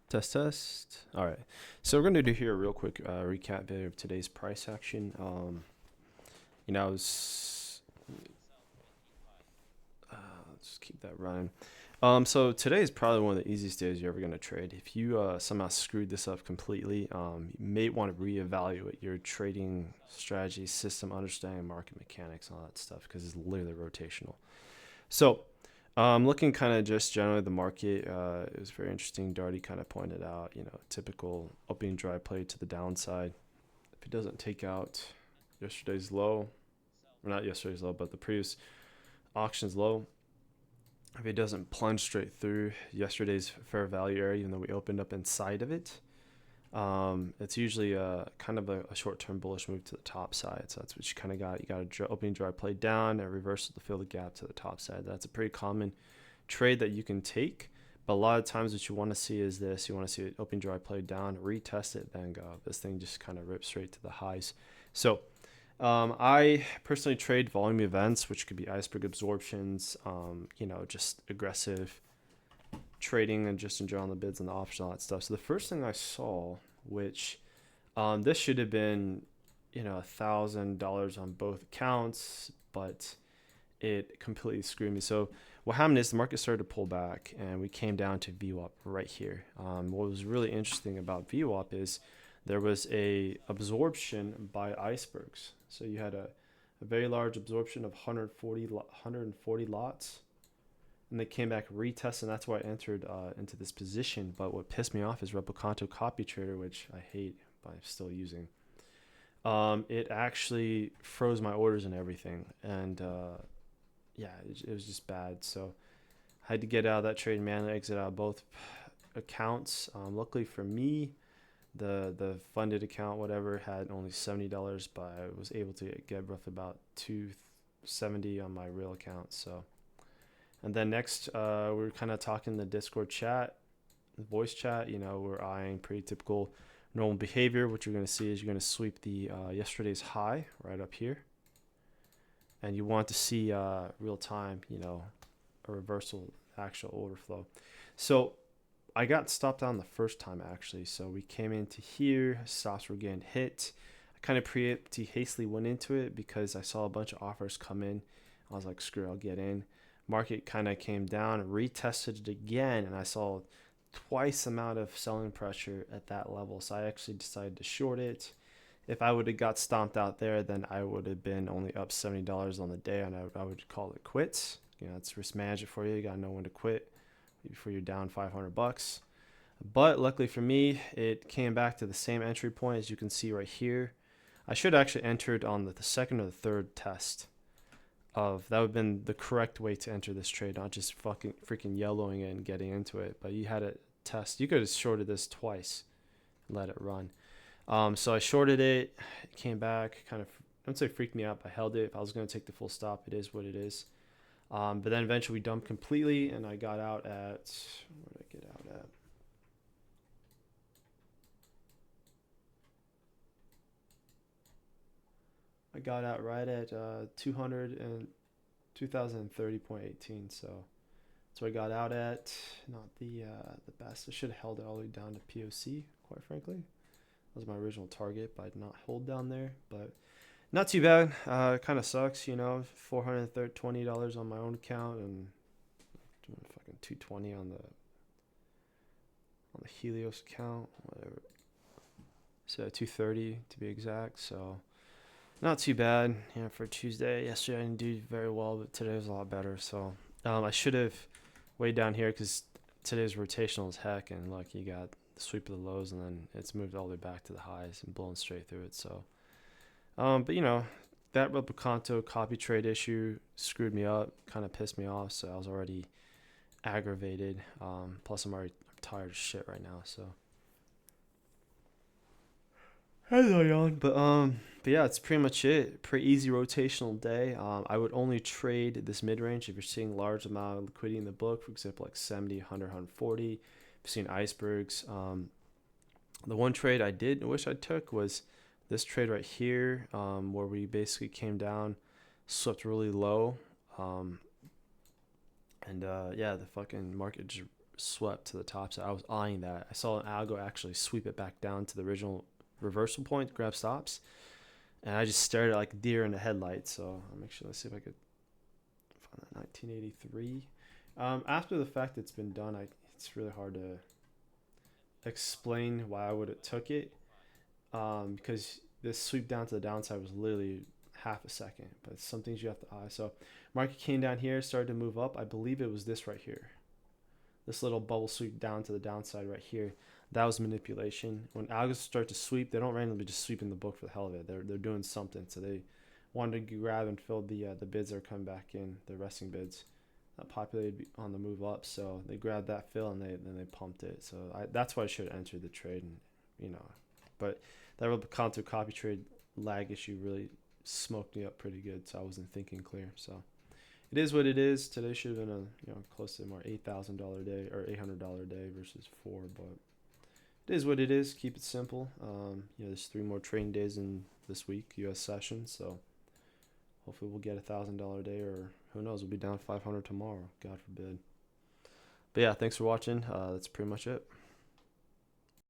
Test, test. All right. So we're going to do here a real quick recap video of today's price action. I was, let's keep that running. So today is probably one of the easiest days you're ever going to trade. If you somehow screwed this up completely, you may want to reevaluate your trading strategy, system, understanding market mechanics, and all that stuff because it's literally rotational. So looking kind of just generally the market, it was very interesting. Darty kind of pointed out, typical opening dry play to the downside. If it doesn't take out yesterday's low, or not yesterday's low, but the previous auction's low, if it doesn't plunge straight through yesterday's fair value area, even though we opened up inside of it, it's usually a kind of a short-term bullish move to the top side. So that's what you kind of got. You got a opening dry play down and reversal to fill the gap to the top side. That's a pretty common trade that you can take. But a lot of times what you want to see is this. You want to see it opening dry play down, retest it, then go. This thing just kind of rips straight to the highs. So I personally trade volume events, which could be iceberg absorptions, just aggressive trading and just enjoying the bids and the options, all that stuff. So the first thing I saw, which this should have been, $1,000 on both accounts, but it completely screwed me. So what happened is the market started to pull back and we came down to VWAP right here. What was really interesting about VWAP is there was a absorption by icebergs. So you had a very large absorption of 140 lots, and they came back retest, and that's why I entered into this position. But what pissed me off is Replicanto Copy Trader, which I hate, but I'm still using. It actually froze my orders and everything, and it was just bad. So I had to get out of that trade, manually exit out of both accounts. Luckily for me, the funded account, whatever, had only $70, but I was able to get roughly about 270 on my real account. So, and then next, we were kind of talking the Discord chat, voice chat. We're eyeing pretty typical normal behavior. What you're going to see is you're going to sweep the yesterday's high right up here, and you want to see real time, a reversal, actual order flow. So I got stopped on the first time actually. So we came into here, stops were getting hit. I kind of preemptively hastily went into it because I saw a bunch of offers come in. I was like, screw it, I'll get in. Market kind of came down, retested it again, and I saw twice the amount of selling pressure at that level. So I actually decided to short it. If I would have got stomped out there, then I would have been only up $70 on the day, and I would call it quits. It's risk management for you. You gotta know when to quit before you're down $500. But luckily for me, it came back to the same entry point as you can see right here. I should have actually entered on the second or the third test. That would have been the correct way to enter this trade, not just freaking yellowing it and getting into it. But you had to test. You could have shorted this twice and let it run. So I shorted it. It came back, kind of, I wouldn't say freaked me out, but I held it. If I was going to take the full stop, it is what it is. But then eventually we dumped completely, and I got out at, where did I get out at? I got out right at 200 and 2030.18. So that's what I got out at. Not the best. I should have held it all the way down to POC, quite frankly. That was my original target, but I did not hold down there. But not too bad. It kind of sucks, $420 on my own account and fucking 220 on the Helios account, whatever. So 230 to be exact. So not too bad, for Tuesday. Yesterday I didn't do very well, but today was a lot better. So I should have way down here because today's rotational as heck, and look, you got the sweep of the lows, and then it's moved all the way back to the highs and blown straight through it. So, but that Replicanto copy trade issue screwed me up, kind of pissed me off. So I was already aggravated. Plus I'm tired of shit right now. So. Hello, Jan. But yeah, it's pretty much it. Pretty easy rotational day. I would only trade this mid range if you're seeing large amount of liquidity in the book, for example, like 70, 100, 140. If you're seeing icebergs. The one trade I did wish I took was this trade right here, where we basically came down, swept really low, and the fucking market just swept to the top. So I was eyeing that. I saw an algo actually sweep it back down to the original reversal point, grab stops, and I just stared at like deer in the headlights. So I'm actually, let's see if I could find that 1983. After the fact it's been done, it's really hard to explain why I would have took it, because this sweep down to the downside was literally half a second. But some things you have to eye. So market came down here, started to move up. I believe it was this right here, this little bubble sweep down to the downside right here. That was manipulation. When algos start to sweep, they don't randomly just sweep in the book for the hell of it. They're doing something. So they wanted to grab and fill the bids that are coming back in, the resting bids that populated on the move up. So they grabbed that fill and they pumped it. So that's why I should have entered the trade, and but that counter copy trade lag issue really smoked me up pretty good. So I wasn't thinking clear. So it is what it is. Today should have been a close to more $8,000 day or $800 day versus 4, but it is what it is. Keep it simple. There's 3 more trading days in this week, U.S. session, so hopefully we'll get $1,000 day, or who knows, we'll be down 500 tomorrow. God forbid. But yeah, thanks for watching. That's pretty much it.